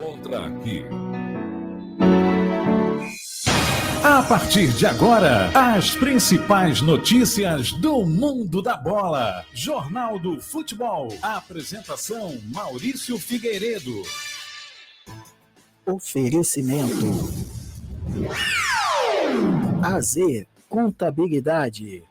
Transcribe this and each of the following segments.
Outra aqui. A partir de agora, as principais notícias do mundo da bola. Jornal do Futebol. Apresentação: Maurício Figueiredo. Oferecimento: AZ Contabilidade.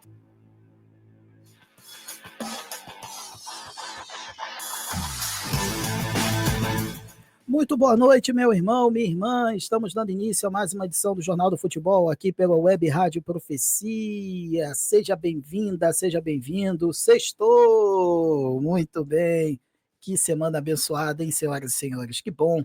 Muito boa noite, meu irmão, minha irmã. Estamos dando início a mais uma edição do Jornal do Futebol aqui pela Web Rádio Profecia. Seja bem-vinda, seja bem-vindo. Sextou! Muito bem. Que semana abençoada, hein, senhoras e senhores? Que bom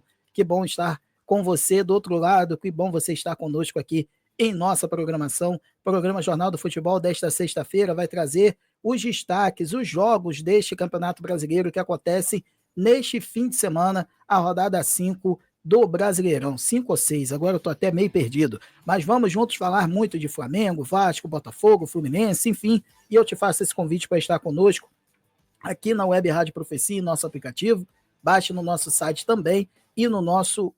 estar com você do outro lado. Que bom você estar conosco aqui em nossa programação. O programa Jornal do Futebol desta sexta-feira vai trazer os destaques, os jogos deste Campeonato Brasileiro que acontecem neste fim de semana, a rodada 5 do Brasileirão, 5 ou 6, agora eu estou até meio perdido, mas vamos juntos falar muito de Flamengo, Vasco, Botafogo, Fluminense, enfim, e eu te faço esse convite para estar conosco aqui na Web Rádio Profecia, nosso aplicativo, baixe no nosso site também e no nosso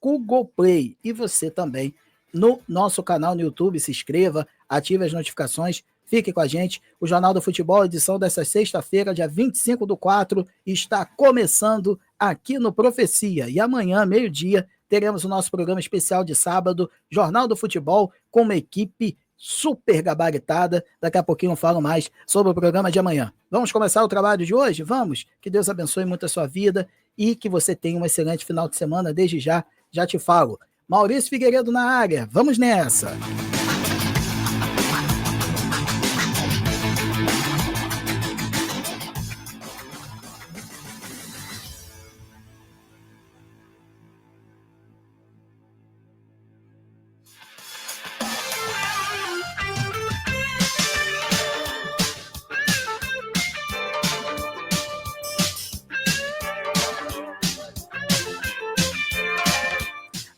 Google Play, e você também no nosso canal no YouTube, se inscreva, ative as notificações, fique com a gente. O Jornal do Futebol, edição desta sexta-feira, dia 25/4, está começando aqui no Profecia. E amanhã, meio-dia, teremos o nosso programa especial de sábado, Jornal do Futebol, com uma equipe super gabaritada. Daqui a pouquinho eu falo mais sobre o programa de amanhã. Vamos começar o trabalho de hoje? Vamos? Que Deus abençoe muito a sua vida e que você tenha um excelente final de semana. Desde já te falo. Maurício Figueiredo na área. Vamos nessa!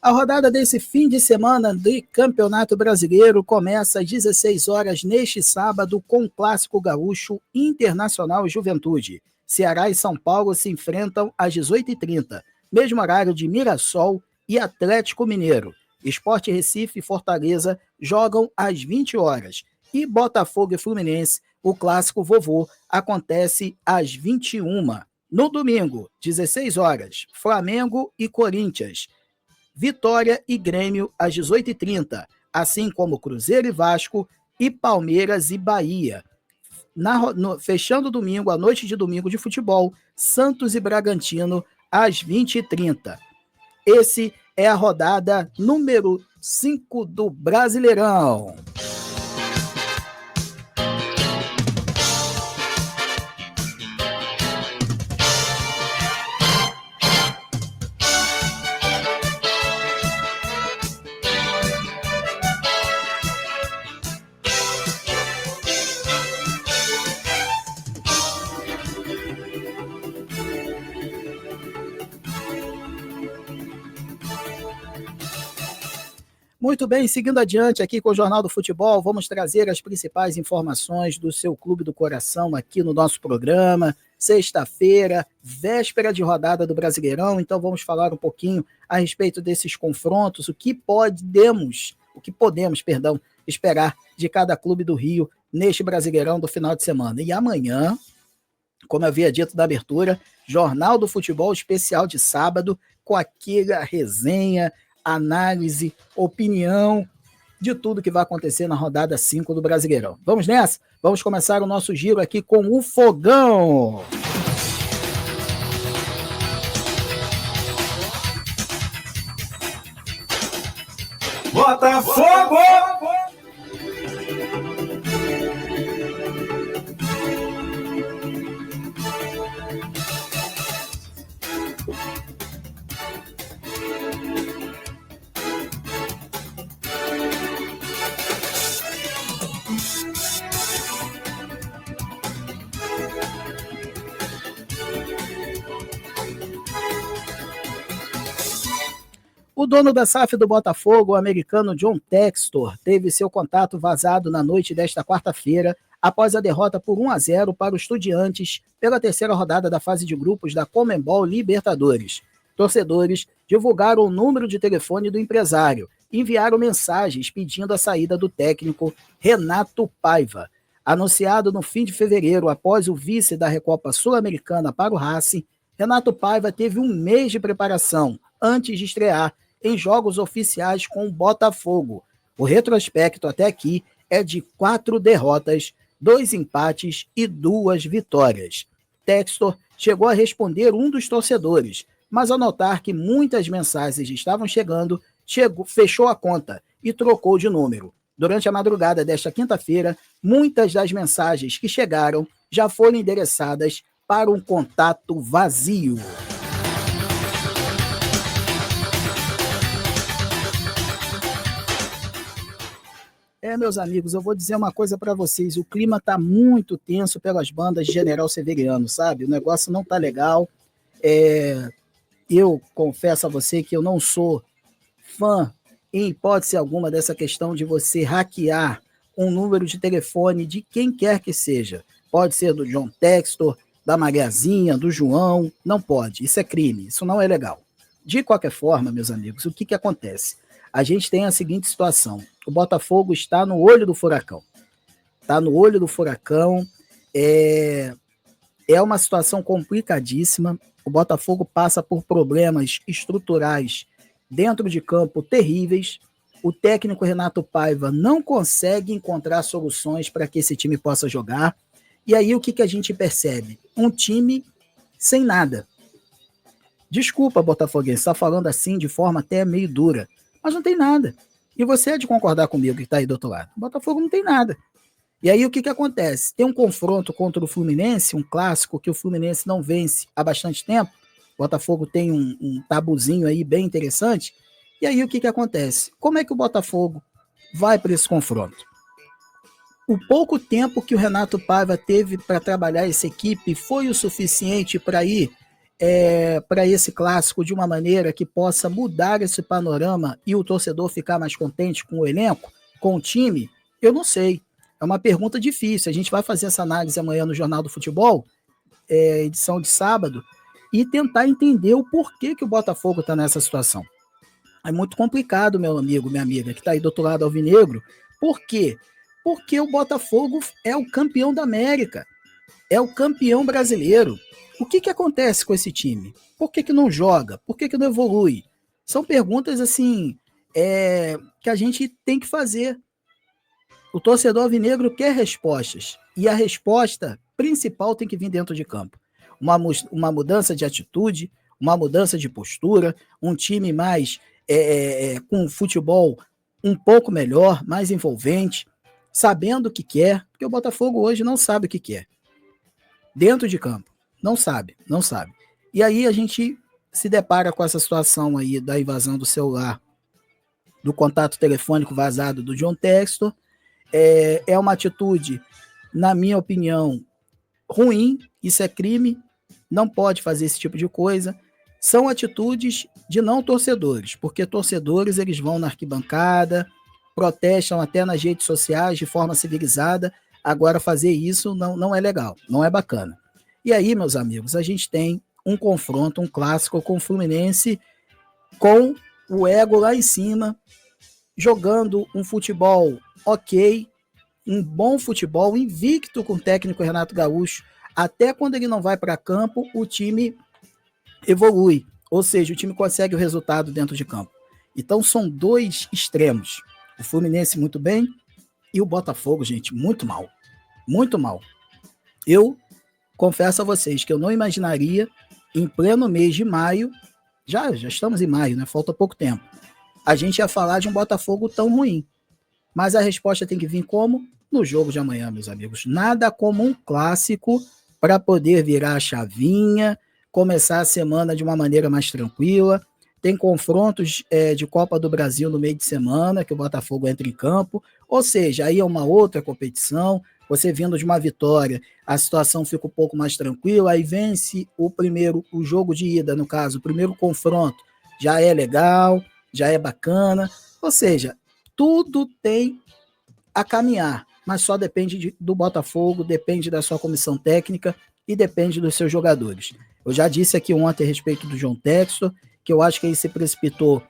A rodada desse fim de semana do Campeonato Brasileiro começa às 16 horas neste sábado com o Clássico Gaúcho Internacional e Juventude. Ceará e São Paulo se enfrentam às 18h30, mesmo horário de Mirassol e Atlético Mineiro. Sport Recife e Fortaleza jogam às 20 horas. E Botafogo e Fluminense, o Clássico Vovô, acontece às 21h. No domingo, 16 horas, Flamengo e Corinthians. Vitória e Grêmio às 18h30, assim como Cruzeiro e Vasco e Palmeiras e Bahia. Fechando domingo, a noite de domingo de futebol, Santos e Bragantino às 20h30. Esse é a rodada número 5 do Brasileirão. Muito bem, seguindo adiante aqui com o Jornal do Futebol, vamos trazer as principais informações do seu clube do coração aqui no nosso programa. Sexta-feira, véspera de rodada do Brasileirão, então vamos falar um pouquinho a respeito desses confrontos, o que podemos esperar de cada clube do Rio neste Brasileirão do final de semana. E amanhã, como eu havia dito na abertura, Jornal do Futebol especial de sábado, com aquela resenha, análise, opinião de tudo que vai acontecer na rodada 5 do Brasileirão. Vamos nessa? Vamos começar o nosso giro aqui com o Fogão. Botafogo! O dono da SAF do Botafogo, o americano John Textor, teve seu contato vazado na noite desta quarta-feira, após a derrota por 1-0 para o Estudiantes pela terceira rodada da fase de grupos da Conmebol Libertadores. torcedores divulgaram o número de telefone do empresário e enviaram mensagens pedindo a saída do técnico Renato Paiva. Anunciado no fim de fevereiro, após o vice da Recopa Sul-Americana para o Racing, Renato Paiva teve um mês de preparação antes de estrear em jogos oficiais com o Botafogo. O retrospecto até aqui é de 4 derrotas, 2 empates e 2 vitórias. Textor chegou a responder um dos torcedores, mas ao notar que muitas mensagens estavam chegando, fechou a conta e trocou de número. Durante a madrugada desta quinta-feira, muitas das mensagens que chegaram já foram endereçadas para um contato vazio. Meus amigos, eu vou dizer uma coisa para vocês, o clima está muito tenso pelas bandas de General Severiano, sabe? O negócio não está legal. Eu confesso a você que eu não sou fã, em hipótese alguma, dessa questão de você hackear um número de telefone de quem quer que seja. Pode ser do John Textor, da Mariazinha, do João, não pode, isso é crime, isso não é legal. De qualquer forma, meus amigos, o que acontece? A gente tem a seguinte situação, o Botafogo está no olho do furacão. Está no olho do furacão, é uma situação complicadíssima, o Botafogo passa por problemas estruturais dentro de campo terríveis, o técnico Renato Paiva não consegue encontrar soluções para que esse time possa jogar, e aí o que a gente percebe? Um time sem nada. Desculpa, botafoguense, está falando assim de forma até meio dura, mas não tem nada. E você é de concordar comigo que está aí do outro lado. O Botafogo não tem nada. E aí o que acontece? Tem um confronto contra o Fluminense, um clássico que o Fluminense não vence há bastante tempo. O Botafogo tem um tabuzinho aí bem interessante. E aí o que acontece? Como é que o Botafogo vai para esse confronto? O pouco tempo que o Renato Paiva teve para trabalhar essa equipe foi o suficiente para ir para esse clássico de uma maneira que possa mudar esse panorama e o torcedor ficar mais contente com o elenco, com o time? Eu não sei. É uma pergunta difícil. A gente vai fazer essa análise amanhã no Jornal do Futebol, edição de sábado, e tentar entender o porquê que o Botafogo está nessa situação. É muito complicado, meu amigo, minha amiga, que está aí do outro lado alvinegro. Por quê? Porque o Botafogo é o campeão da América, é o campeão brasileiro. O que acontece com esse time? Por que não joga? Por que não evolui? São perguntas assim que a gente tem que fazer. O torcedor alvinegro quer respostas, e a resposta principal tem que vir dentro de campo. Uma mudança de atitude, uma mudança de postura, um time mais com um futebol um pouco melhor, mais envolvente, sabendo o que quer, porque o Botafogo hoje não sabe o que quer. Dentro de campo, não sabe. E aí a gente se depara com essa situação aí da invasão do celular, do contato telefônico vazado do John Textor. É uma atitude, na minha opinião, ruim, isso é crime, não pode fazer esse tipo de coisa. São atitudes de não torcedores, porque torcedores eles vão na arquibancada, protestam até nas redes sociais de forma civilizada. Agora fazer isso não é legal, não é bacana. E aí, meus amigos, a gente tem um confronto, um clássico com o Fluminense, com o ego lá em cima, jogando um futebol ok, um bom futebol, invicto com o técnico Renato Gaúcho. Até quando ele não vai para campo, o time evolui, ou seja, o time consegue o resultado dentro de campo. Então são dois extremos, o Fluminense muito bem e o Botafogo, gente, muito mal, muito mal. Eu confesso a vocês que eu não imaginaria, em pleno mês de maio, já estamos em maio, né? Falta pouco tempo, a gente ia falar de um Botafogo tão ruim. Mas a resposta tem que vir como? No jogo de amanhã, meus amigos. Nada como um clássico para poder virar a chavinha, começar a semana de uma maneira mais tranquila. Tem confrontos de Copa do Brasil no meio de semana, que o Botafogo entra em campo. Ou seja, aí é uma outra competição. Você vindo de uma vitória, a situação fica um pouco mais tranquila, aí vence o jogo de ida, no caso, o primeiro confronto, já é legal, já é bacana. Ou seja, tudo tem a caminhar, mas só depende do Botafogo, depende da sua comissão técnica e depende dos seus jogadores. Eu já disse aqui ontem a respeito do João Textor, que eu acho que ele se precipitou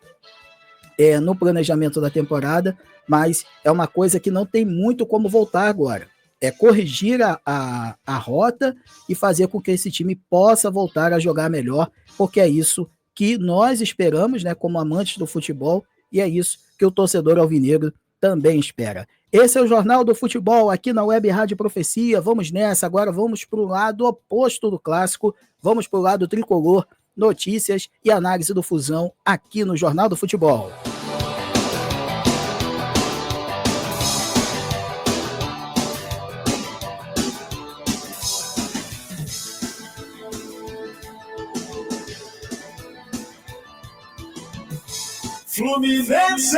no planejamento da temporada, mas é uma coisa que não tem muito como voltar agora. É corrigir a rota e fazer com que esse time possa voltar a jogar melhor, porque é isso que nós esperamos, né, como amantes do futebol, e é isso que o torcedor alvinegro também espera. Esse é o Jornal do Futebol aqui na Web Rádio Profecia. Vamos nessa, agora vamos para o lado oposto do clássico, vamos para o lado tricolor, notícias e análise do Fusão aqui no Jornal do Futebol. Fluminense!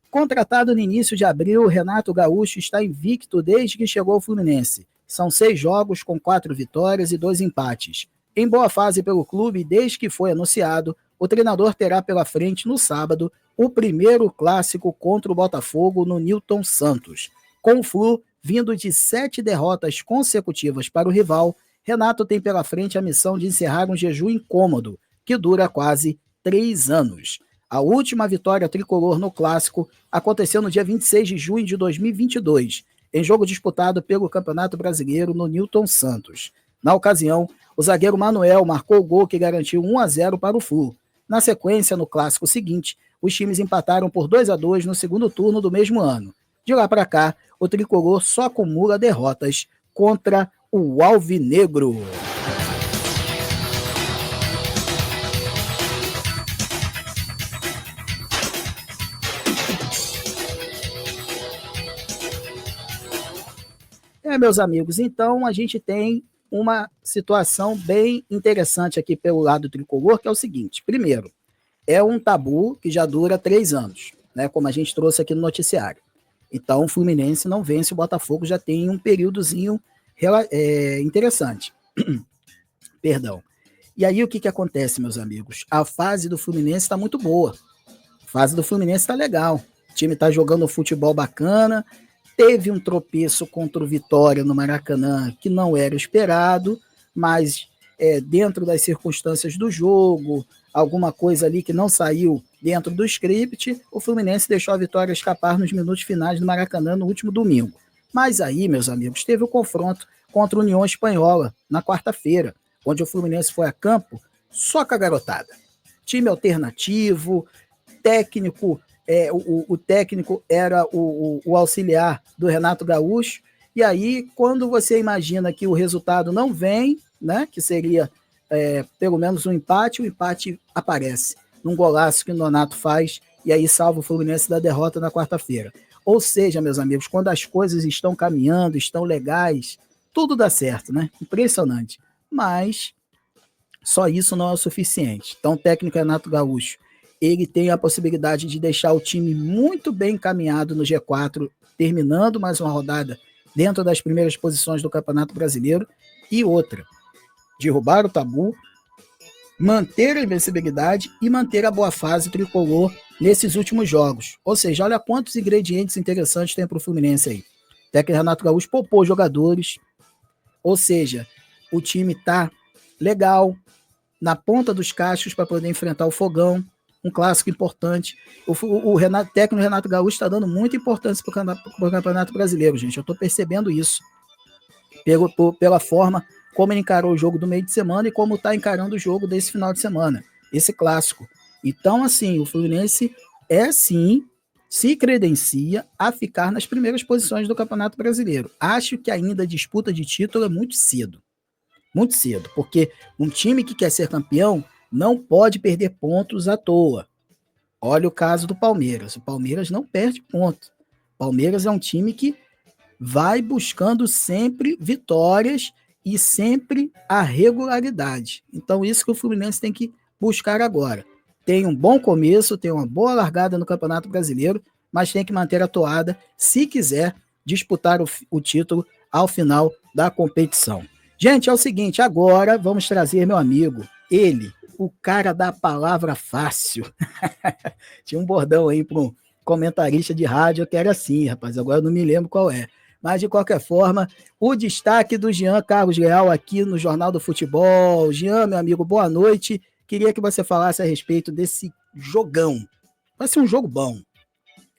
Contratado no início de abril, Renato Gaúcho está invicto desde que chegou ao Fluminense. São 6 jogos com 4 vitórias e 2 empates. Em boa fase pelo clube desde que foi anunciado, o treinador terá pela frente no sábado o primeiro clássico contra o Botafogo no Newton Santos. Com o Flu vindo de 7 derrotas consecutivas para o rival, Renato tem pela frente a missão de encerrar um jejum incômodo, que dura quase 3 anos. A última vitória tricolor no clássico aconteceu no dia 26 de junho de 2022, em jogo disputado pelo Campeonato Brasileiro no Newton Santos. Na ocasião, o zagueiro Manuel marcou o gol que garantiu 1-0 para o Flu. Na sequência, no clássico seguinte, os times empataram por 2-2 no segundo turno do mesmo ano. De lá para cá, o tricolor só acumula derrotas contra o Alvinegro. Meus amigos, então a gente tem uma situação bem interessante aqui pelo lado tricolor, que é o seguinte: primeiro, é um tabu que já dura 3 anos, né, como a gente trouxe aqui no noticiário. Então o Fluminense não vence o Botafogo, já tem um períodozinho interessante. Perdão. E aí o que acontece, meus amigos? A fase do Fluminense está muito boa. A fase do Fluminense está legal. O time está jogando um futebol bacana. Teve um tropeço contra o Vitória no Maracanã que não era esperado, mas dentro das circunstâncias do jogo, alguma coisa ali que não saiu dentro do script, o Fluminense deixou a vitória escapar nos minutos finais do Maracanã no último domingo. Mas aí, meus amigos, teve o confronto contra a União Espanhola na quarta-feira, onde o Fluminense foi a campo só com a garotada. Time alternativo, técnico. O técnico era o auxiliar do Renato Gaúcho, e aí quando você imagina que o resultado não vem, né, que seria pelo menos um empate, o empate aparece num golaço que o Nonato faz, e aí salva o Fluminense da derrota na quarta-feira. Ou seja, meus amigos, quando as coisas estão caminhando, estão legais, tudo dá certo, né? Impressionante. Mas só isso não é o suficiente. Então o técnico Renato Gaúcho, ele tem a possibilidade de deixar o time muito bem encaminhado no G4, terminando mais uma rodada dentro das primeiras posições do Campeonato Brasileiro. E outra, derrubar o tabu, manter a invencibilidade e manter a boa fase tricolor nesses últimos jogos. Ou seja, olha quantos ingredientes interessantes tem para o Fluminense aí. O técnico Renato Gaúcho poupou jogadores, ou seja, o time está legal, na ponta dos cachos para poder enfrentar o Fogão, um clássico importante. O técnico Renato Gaúcho está dando muita importância para o Campeonato Brasileiro, gente. Eu estou percebendo isso pela forma como ele encarou o jogo do meio de semana e como está encarando o jogo desse final de semana, esse clássico. Então, assim, o Fluminense sim, se credencia a ficar nas primeiras posições do Campeonato Brasileiro. Acho que ainda a disputa de título é muito cedo, porque um time que quer ser campeão não pode perder pontos à toa. Olha o caso do Palmeiras. O Palmeiras não perde ponto. O Palmeiras é um time que vai buscando sempre vitórias e sempre a regularidade. Então, isso que o Fluminense tem que buscar agora. Tem um bom começo, tem uma boa largada no Campeonato Brasileiro, mas tem que manter a toada se quiser disputar o título ao final da competição. Gente, é o seguinte, agora vamos trazer meu amigo, ele, o cara da palavra fácil. Tinha um bordão aí para comentarista de rádio que era assim, rapaz, agora eu não me lembro qual é. Mas, de qualquer forma, o destaque do Jean Carlos Leal aqui no Jornal do Futebol. Jean, meu amigo, boa noite. Queria que você falasse a respeito desse jogão. Vai ser um jogo bom.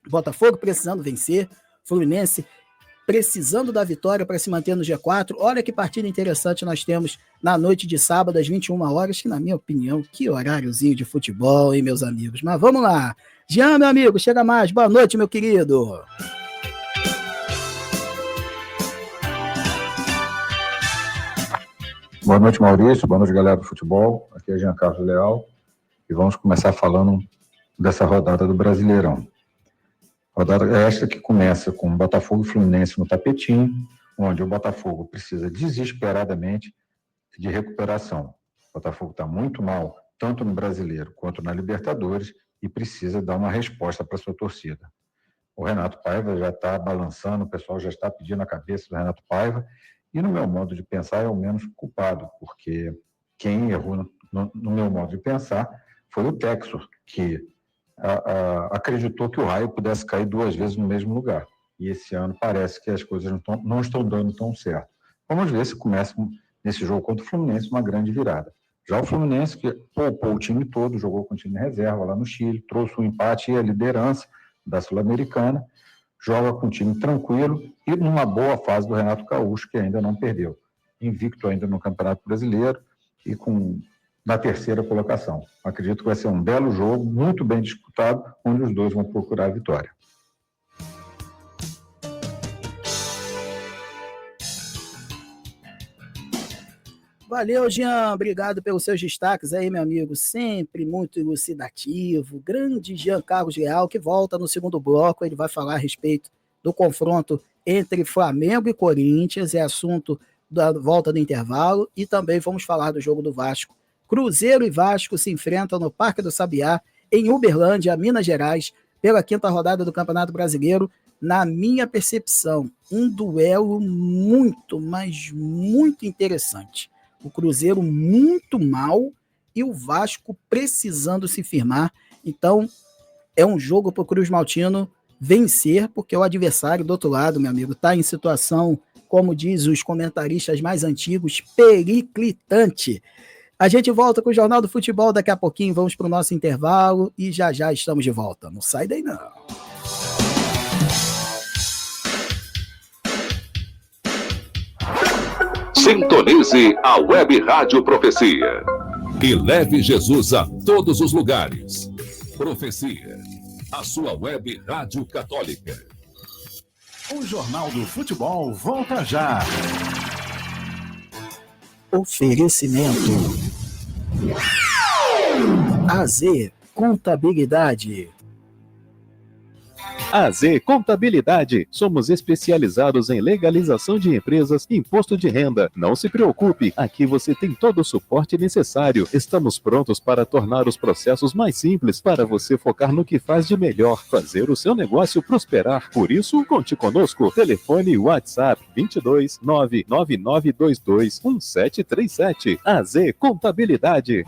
Botafogo precisando vencer, Fluminense precisando da vitória para se manter no G4. Olha que partida interessante nós temos na noite de sábado, às 21 horas, que, na minha opinião, que horáriozinho de futebol, hein, meus amigos? Mas vamos lá. Jean, meu amigo, chega mais. Boa noite, meu querido. Boa noite, Maurício. Boa noite, galera do futebol. Aqui é Jean Carlos Leal e vamos começar falando dessa rodada do Brasileirão. Rodada esta que começa com Botafogo e Fluminense no tapetinho, onde o Botafogo precisa desesperadamente de recuperação. O Botafogo está muito mal, tanto no Brasileiro quanto na Libertadores, e precisa dar uma resposta para sua torcida. O Renato Paiva já está balançando, o pessoal já está pedindo a cabeça do Renato Paiva, e no meu modo de pensar é o menos culpado, porque quem errou no meu modo de pensar foi o Textor, que acreditou que o raio pudesse cair 2 vezes no mesmo lugar. E esse ano parece que as coisas não estão dando tão certo. Vamos ver se começa nesse jogo contra o Fluminense uma grande virada. Já o Fluminense, que poupou o time todo, jogou com o time reserva lá no Chile, trouxe um empate e a liderança da Sul-Americana, joga com um time tranquilo e numa boa fase do Renato Gaúcho, que ainda não perdeu. Invicto ainda no Campeonato Brasileiro e na terceira colocação. Acredito que vai ser um belo jogo, muito bem disputado, onde os dois vão procurar a vitória. Valeu, Jean. Obrigado pelos seus destaques aí, meu amigo. Sempre muito elucidativo. Grande Jean Carlos Leal, que volta no segundo bloco. Ele vai falar a respeito do confronto entre Flamengo e Corinthians. É assunto da volta do intervalo. E também vamos falar do jogo do Vasco. Cruzeiro e Vasco se enfrentam no Parque do Sabiá, em Uberlândia, Minas Gerais, pela 5ª rodada do Campeonato Brasileiro. Na minha percepção, um duelo muito, mas muito interessante. O Cruzeiro muito mal e o Vasco precisando se firmar. Então, é um jogo para o Cruz Maltino vencer, porque o adversário do outro lado, meu amigo, está em situação, como diz os comentaristas mais antigos, periclitante. A gente volta com o Jornal do Futebol daqui a pouquinho, vamos para o nosso intervalo e já estamos de volta. Não sai daí não. Sintonize a Web Rádio Profecia. E leve Jesus a todos os lugares. Profecia, a sua web rádio católica. O Jornal do Futebol volta já. Oferecimento AZ Contabilidade. AZ Contabilidade. Somos especializados em legalização de empresas e imposto de renda. Não se preocupe, aqui você tem todo o suporte necessário. Estamos prontos para tornar os processos mais simples, para você focar no que faz de melhor, fazer o seu negócio prosperar. Por isso, conte conosco. Telefone WhatsApp 22 99922 1737. AZ Contabilidade.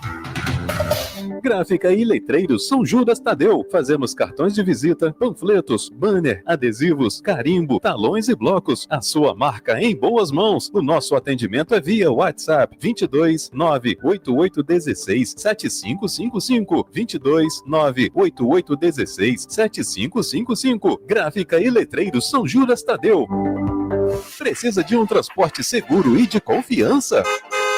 Gráfica e Letreiros São Judas Tadeu. Fazemos cartões de visita, panfletos, banner, adesivos, carimbo, talões e blocos. A sua marca em boas mãos. O nosso atendimento é via WhatsApp 22 98816 7555 22 98816 7555. Gráfica e Letreiros São Judas Tadeu. Precisa de um transporte seguro e de confiança?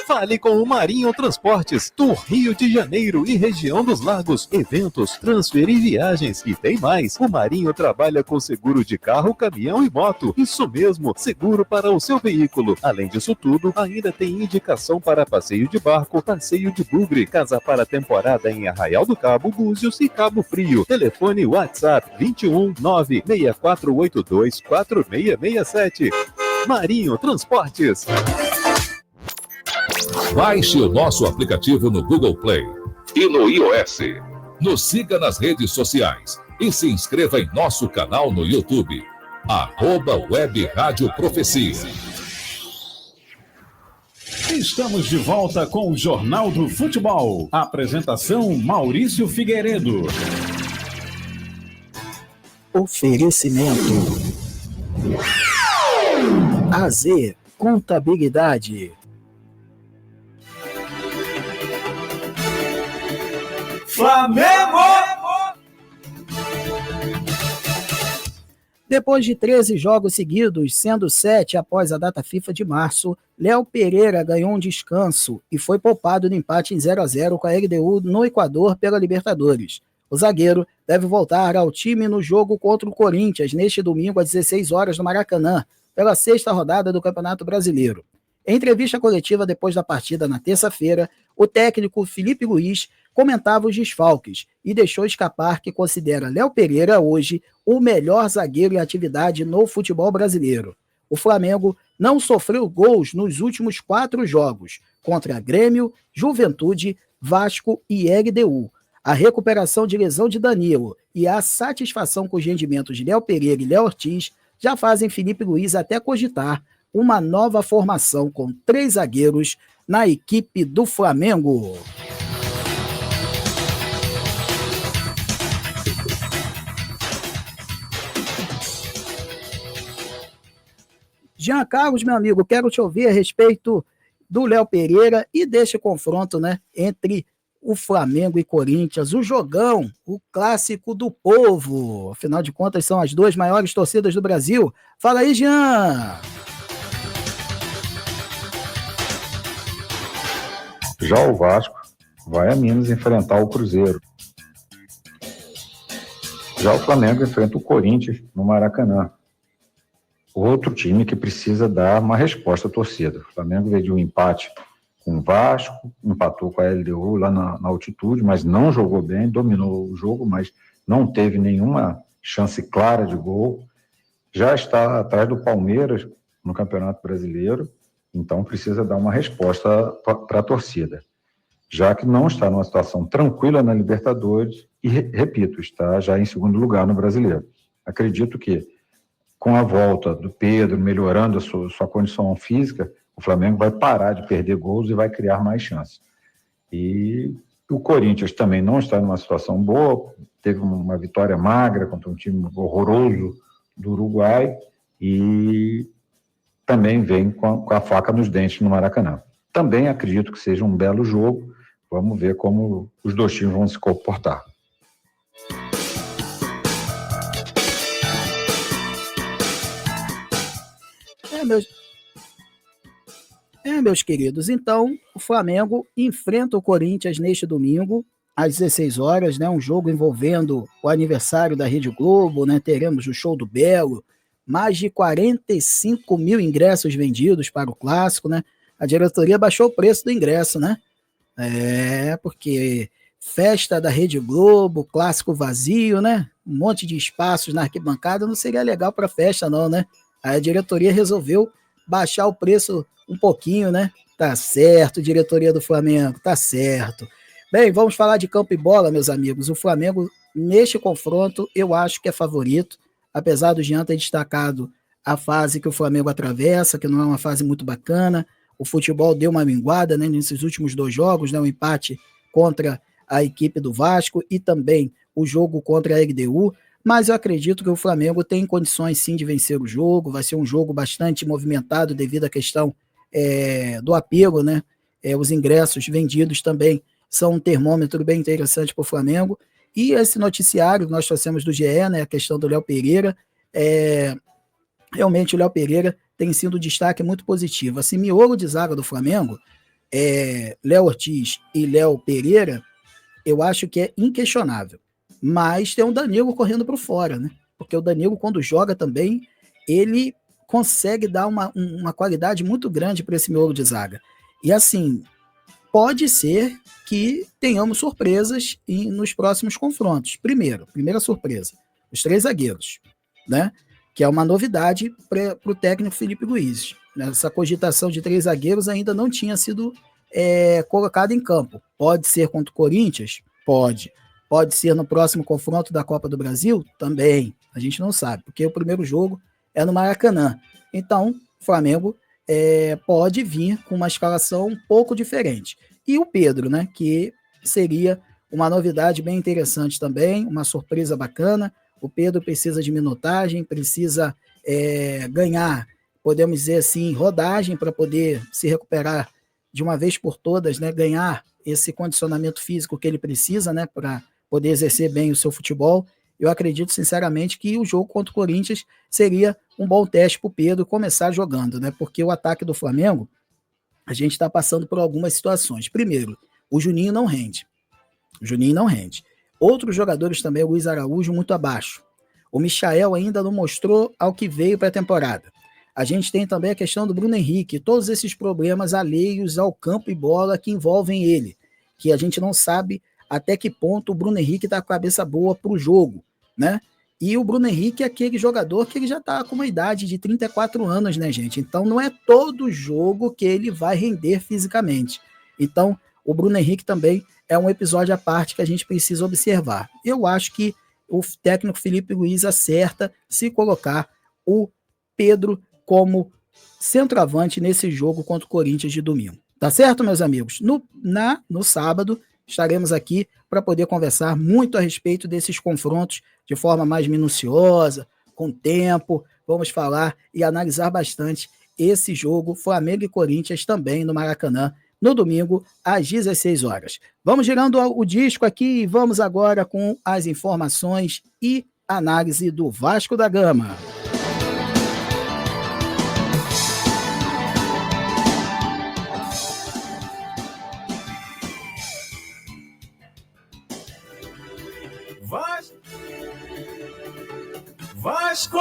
Fale com o Marinho Transportes, do Rio de Janeiro e região dos Lagos. Eventos, transfer e viagens. E tem mais, o Marinho trabalha com seguro de carro, caminhão e moto. Isso mesmo, seguro para o seu veículo. Além disso tudo, ainda tem indicação para passeio de barco, passeio de bugre, casa para temporada em Arraial do Cabo, Búzios e Cabo Frio. Telefone WhatsApp 21 96482 4667. Marinho Transportes. Baixe o nosso aplicativo no Google Play E no iOS. Nos siga nas redes sociais e se inscreva em nosso canal no YouTube. @Web Rádio Profecia. Estamos de volta com o Jornal do Futebol. Apresentação Maurício Figueiredo. Oferecimento AZ Contabilidade. Flamengo! Depois de 13 jogos seguidos, sendo 7 após a data FIFA de março, Léo Pereira ganhou um descanso e foi poupado no empate em 0-0 com a LDU no Equador pela Libertadores. O zagueiro deve voltar ao time no jogo contra o Corinthians neste domingo às 16 horas no Maracanã, pela 6ª rodada do Campeonato Brasileiro. Em entrevista coletiva depois da partida na terça-feira, o técnico Felipe Luiz comentava os desfalques e deixou escapar que considera Léo Pereira hoje o melhor zagueiro em atividade no futebol brasileiro. O Flamengo não sofreu gols nos últimos 4 jogos, contra Grêmio, Juventude, Vasco e LDU. A recuperação de lesão de Danilo e a satisfação com os rendimentos de Léo Pereira e Léo Ortiz já fazem Felipe Luiz até cogitar uma nova formação com 3 zagueiros na equipe do Flamengo. Jean Carlos, meu amigo, quero te ouvir a respeito do Léo Pereira e deste confronto, né, entre o Flamengo e Corinthians, o jogão, o clássico do povo. Afinal de contas, são as 2 maiores torcidas do Brasil. Fala aí, Jean! Já o Vasco vai a Minas enfrentar o Cruzeiro. Já o Flamengo enfrenta o Corinthians no Maracanã. Outro time que precisa dar uma resposta à torcida. O Flamengo veio de um empate com o Vasco, empatou com a LDU lá na altitude, mas não jogou bem, dominou o jogo, mas não teve nenhuma chance clara de gol. Já está atrás do Palmeiras no Campeonato Brasileiro, então precisa dar uma resposta para a torcida. Já que não está numa situação tranquila na Libertadores e, repito, está já em segundo lugar no Brasileiro. Acredito que com a volta do Pedro, melhorando a sua condição física, o Flamengo vai parar de perder gols e vai criar mais chances. E o Corinthians também não está numa situação boa, teve uma vitória magra contra um time horroroso do Uruguai e também vem com a faca nos dentes no Maracanã. Também acredito que seja um belo jogo, vamos ver como os 2 times vão se comportar. Meus queridos, então o Flamengo enfrenta o Corinthians neste domingo, às 16 horas, né, um jogo envolvendo o aniversário da Rede Globo, né, teremos o show do Belo, mais de 45 mil ingressos vendidos para o Clássico, né, a diretoria baixou o preço do ingresso, né, porque festa da Rede Globo, Clássico vazio, né, um monte de espaços na arquibancada, não seria legal para festa não, né, a diretoria resolveu baixar o preço um pouquinho, né? Tá certo, diretoria do Flamengo, tá certo. Bem, vamos falar de campo e bola, meus amigos. O Flamengo, neste confronto, eu acho que é favorito, apesar do Jean ter destacado a fase que o Flamengo atravessa, que não é uma fase muito bacana. O futebol deu uma minguada, né, nesses últimos 2 jogos, né, um empate contra a equipe do Vasco e também o jogo contra a LDU. Mas eu acredito que o Flamengo tem condições sim de vencer o jogo, vai ser um jogo bastante movimentado devido à questão do apelo, né? Os ingressos vendidos também são um termômetro bem interessante para o Flamengo. E esse noticiário que nós trouxemos do GE, né, a questão do Léo Pereira, realmente o Léo Pereira tem sido um destaque muito positivo. Assim, miolo de zaga do Flamengo, Léo Ortiz e Léo Pereira, eu acho que é inquestionável. Mas tem um Danilo correndo por fora, né? Porque o Danilo, quando joga também, ele consegue dar uma qualidade muito grande para esse miolo de zaga. E assim, pode ser que tenhamos surpresas nos próximos confrontos. Primeira surpresa, os 3 zagueiros, né? Que é uma novidade para o técnico Felipe Luiz. Essa cogitação de 3 zagueiros ainda não tinha sido colocada em campo. Pode ser contra o Corinthians? Pode. Pode ser no próximo confronto da Copa do Brasil? Também. A gente não sabe, porque o primeiro jogo é no Maracanã. Então, o Flamengo pode vir com uma escalação um pouco diferente. E o Pedro, né, que seria uma novidade bem interessante também, uma surpresa bacana. O Pedro precisa de minutagem, precisa ganhar, podemos dizer assim, rodagem para poder se recuperar de uma vez por todas, né? Ganhar esse condicionamento físico que ele precisa, né? Para poder exercer bem o seu futebol. Eu acredito, sinceramente, que o jogo contra o Corinthians seria um bom teste para o Pedro começar jogando, né? Porque o ataque do Flamengo, a gente está passando por algumas situações. Primeiro, o Juninho não rende. Outros jogadores também, o Luiz Araújo, muito abaixo. O Michael ainda não mostrou ao que veio para a temporada. A gente tem também a questão do Bruno Henrique, todos esses problemas alheios ao campo e bola que envolvem ele, que a gente não sabe até que ponto o Bruno Henrique está com a cabeça boa para o jogo, né? E o Bruno Henrique é aquele jogador que ele já está com uma idade de 34 anos, né, gente? Então não é todo jogo que ele vai render fisicamente. Então o Bruno Henrique também é um episódio à parte que a gente precisa observar. Eu acho que o técnico Felipe Luiz acerta se colocar o Pedro como centroavante nesse jogo contra o Corinthians de domingo. Tá certo, meus amigos? No sábado estaremos aqui para poder conversar muito a respeito desses confrontos de forma mais minuciosa, com tempo. Vamos falar e analisar bastante esse jogo Flamengo e Corinthians também no Maracanã, no domingo, às 16 horas. Vamos girando o disco aqui e vamos agora com as informações e análise do Vasco da Gama. Vasco!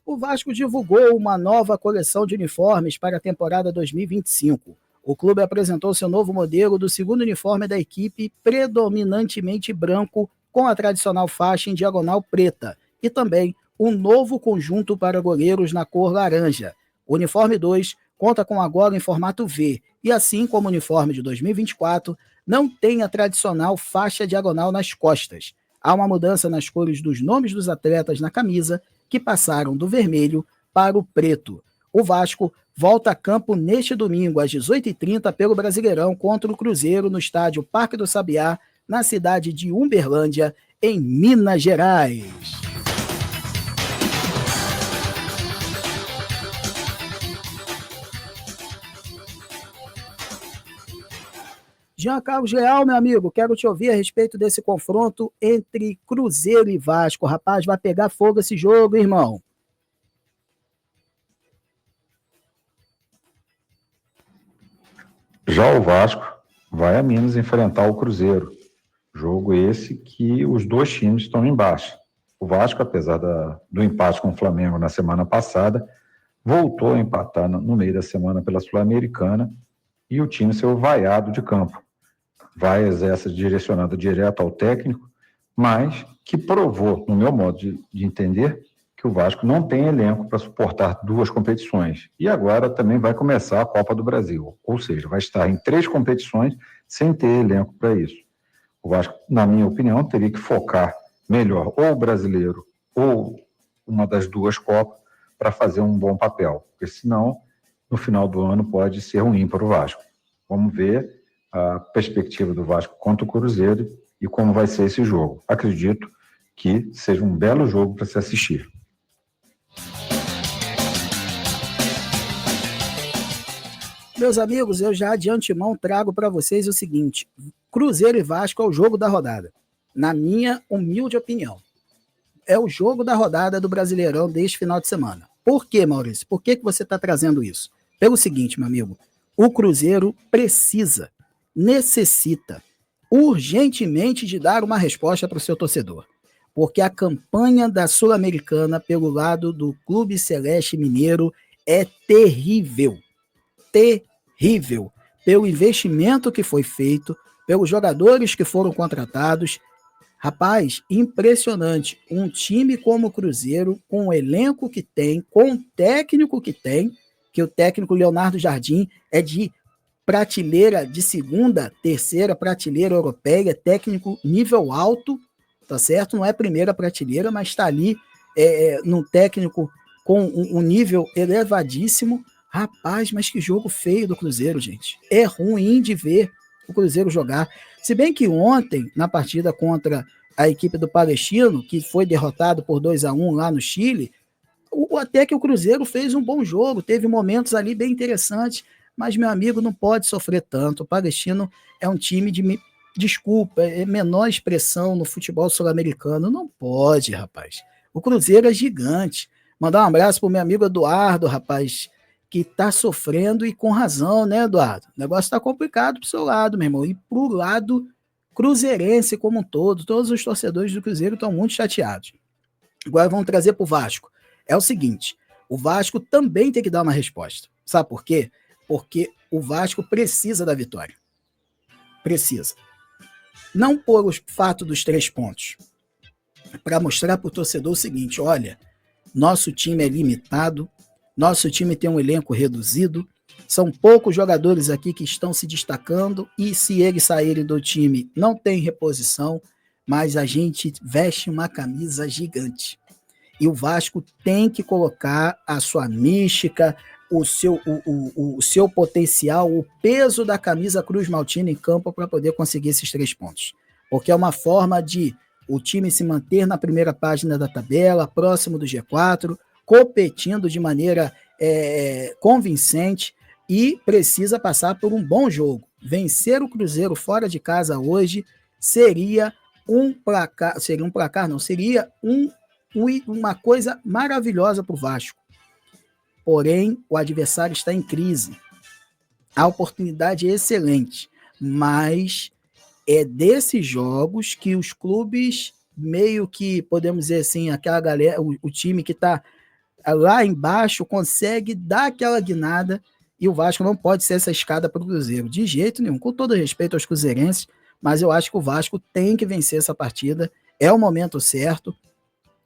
O Vasco divulgou uma nova coleção de uniformes para a temporada 2025. O clube apresentou seu novo modelo do segundo uniforme da equipe, predominantemente branco, com a tradicional faixa em diagonal preta, e também um novo conjunto para goleiros na cor laranja. O uniforme 2 conta com a gola em formato V, e assim como o uniforme de 2024, não tem a tradicional faixa diagonal nas costas. Há uma mudança nas cores dos nomes dos atletas na camisa, que passaram do vermelho para o preto. O Vasco volta a campo neste domingo, às 18h30, pelo Brasileirão, contra o Cruzeiro, no estádio Parque do Sabiá, na cidade de Uberlândia, em Minas Gerais. Jean Carlos Leal, meu amigo, quero te ouvir a respeito desse confronto entre Cruzeiro e Vasco. Rapaz, vai pegar fogo esse jogo, irmão. Já o Vasco vai a Minas enfrentar o Cruzeiro. Jogo esse que os dois times estão em baixa. O Vasco, apesar do empate com o Flamengo na semana passada, voltou a empatar no meio da semana pela Sul-Americana e o time saiu vaiado de campo. Vaias essa direcionada direto ao técnico, mas que provou, no meu modo de entender, que o Vasco não tem elenco para suportar duas competições. E agora também vai começar a Copa do Brasil, ou seja, vai estar em 3 competições sem ter elenco para isso. O Vasco, na minha opinião, teria que focar melhor ou o Brasileiro ou uma das duas Copas para fazer um bom papel, porque senão, no final do ano, pode ser ruim para o Vasco. Vamos ver a perspectiva do Vasco contra o Cruzeiro e como vai ser esse jogo. Acredito que seja um belo jogo para se assistir. Meus amigos, eu já de antemão trago para vocês o seguinte: Cruzeiro e Vasco é o jogo da rodada. Na minha humilde opinião, é o jogo da rodada do Brasileirão deste final de semana. Por quê, Maurício? Por que você está trazendo isso? Pelo seguinte, meu amigo, o Cruzeiro necessita urgentemente de dar uma resposta para o seu torcedor, porque a campanha da Sul-Americana pelo lado do Clube Celeste Mineiro é terrível, pelo investimento que foi feito, pelos jogadores que foram contratados. Rapaz, impressionante, um time como o Cruzeiro, com o elenco que tem, com o técnico que tem, que o técnico Leonardo Jardim é de prateleira de segunda, terceira prateleira europeia, técnico nível alto, tá certo? Não é primeira prateleira, mas está ali num técnico com um nível elevadíssimo. Rapaz, mas que jogo feio do Cruzeiro, gente. É ruim de ver o Cruzeiro jogar. Se bem que ontem, na partida contra a equipe do Palestino, que foi derrotado por 2-1 lá no Chile, até que o Cruzeiro fez um bom jogo, teve momentos ali bem interessantes, mas, meu amigo, não pode sofrer tanto. O Palestino é um time de, desculpa, é menor expressão no futebol sul-americano. Não pode, rapaz. O Cruzeiro é gigante. Mandar um abraço pro meu amigo Eduardo, rapaz, que tá sofrendo e com razão, né, Eduardo? O negócio tá complicado pro seu lado, meu irmão, e pro lado cruzeirense como um todo. Todos os torcedores do Cruzeiro estão muito chateados. Agora vamos trazer pro Vasco. É o seguinte, o Vasco também tem que dar uma resposta. Sabe por quê? Porque o Vasco precisa da vitória. Precisa. Não por o fato dos 3 pontos. Para mostrar para o torcedor o seguinte, olha, nosso time é limitado, nosso time tem um elenco reduzido, são poucos jogadores aqui que estão se destacando e se eles saírem do time não tem reposição, mas a gente veste uma camisa gigante. E o Vasco tem que colocar a sua mística, o seu potencial, o peso da camisa Cruz Maltina em campo para poder conseguir esses 3 pontos. Porque é uma forma de o time se manter na primeira página da tabela, próximo do G4, competindo de maneira convincente e precisa passar por um bom jogo. Vencer o Cruzeiro fora de casa hoje seria uma coisa maravilhosa para o Vasco. Porém, o adversário está em crise. A oportunidade é excelente, mas é desses jogos que os clubes, meio que, podemos dizer assim, aquela galera, o time que está lá embaixo consegue dar aquela guinada e o Vasco não pode ser essa escada para o Cruzeiro, de jeito nenhum, com todo respeito aos cruzeirenses, mas eu acho que o Vasco tem que vencer essa partida, é o momento certo.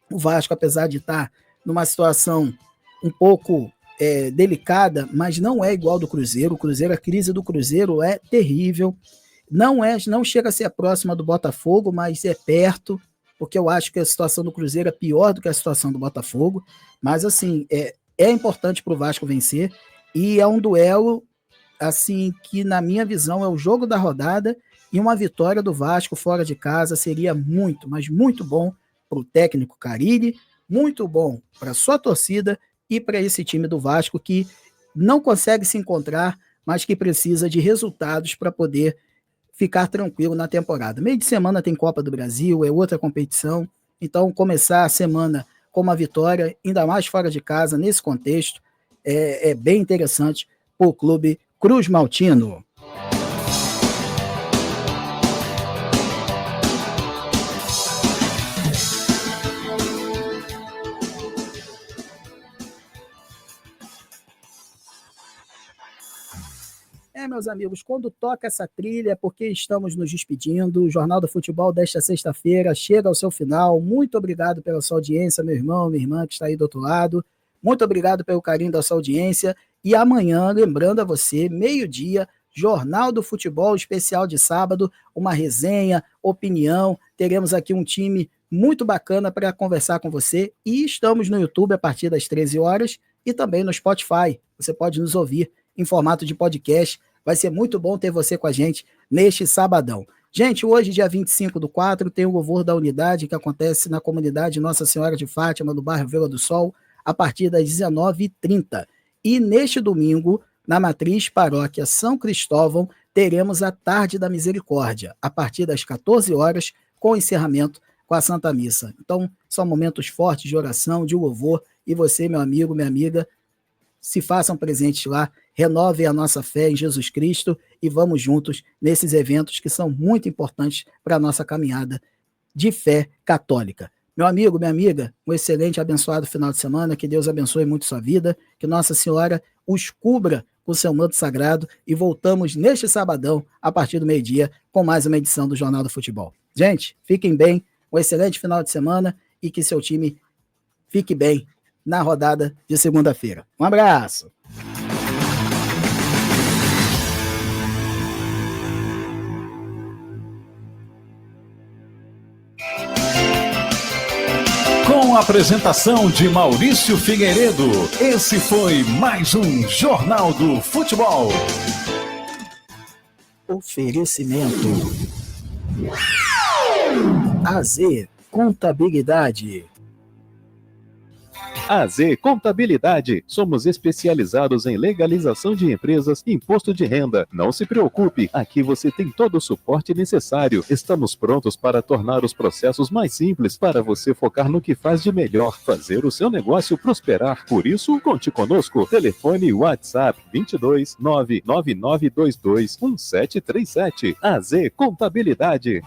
O Vasco, apesar de estar numa situação um pouco delicada, mas não é igual do Cruzeiro. O Cruzeiro, a crise do Cruzeiro é terrível. Não chega a ser a próxima do Botafogo, mas é perto, porque eu acho que a situação do Cruzeiro é pior do que a situação do Botafogo. Mas, assim, é importante para o Vasco vencer. E é um duelo, assim, que na minha visão é o jogo da rodada e uma vitória do Vasco fora de casa seria muito, mas muito bom para o técnico Carille, muito bom para a sua torcida e para esse time do Vasco que não consegue se encontrar, mas que precisa de resultados para poder ficar tranquilo na temporada. Meio de semana tem Copa do Brasil, é outra competição, então começar a semana com uma vitória, ainda mais fora de casa, nesse contexto, é bem interessante para o clube Cruz Maltino. Meus amigos, quando toca essa trilha é porque estamos nos despedindo. O Jornal do Futebol desta sexta-feira chega ao seu final. Muito obrigado pela sua audiência, meu irmão, minha irmã que está aí do outro lado. Muito obrigado pelo carinho da sua audiência. E amanhã, lembrando a você, meio-dia, Jornal do Futebol especial de sábado, uma resenha, opinião. Teremos aqui um time muito bacana para conversar com você. E estamos no YouTube a partir das 13 horas e também no Spotify. Você pode nos ouvir em formato de podcast. Vai ser muito bom ter você com a gente neste sabadão. Gente, hoje, dia 25/4, tem o louvor da unidade que acontece na comunidade Nossa Senhora de Fátima, no bairro Vila do Sol, a partir das 19h30. E neste domingo, na Matriz Paróquia São Cristóvão, teremos a Tarde da Misericórdia, a partir das 14 horas, com encerramento com a Santa Missa. Então, são momentos fortes de oração, de louvor, e você, meu amigo, minha amiga, se façam presentes lá, renovem a nossa fé em Jesus Cristo e vamos juntos nesses eventos que são muito importantes para a nossa caminhada de fé católica. Meu amigo, minha amiga, um excelente e abençoado final de semana, que Deus abençoe muito sua vida, que Nossa Senhora os cubra com seu manto sagrado e voltamos neste sabadão, a partir do meio-dia, com mais uma edição do Jornal do Futebol. Gente, fiquem bem, um excelente final de semana e que seu time fique bem na rodada de segunda-feira. Um abraço! Com a apresentação de Maurício Figueiredo, esse foi mais um Jornal do Futebol. Oferecimento AZ Contabilidade. AZ Contabilidade. Somos especializados em legalização de empresas, imposto de renda. Não se preocupe, aqui você tem todo o suporte necessário. Estamos prontos para tornar os processos mais simples, para você focar no que faz de melhor, fazer o seu negócio prosperar. Por isso, conte conosco. Telefone WhatsApp 22 99922 1737. AZ Contabilidade.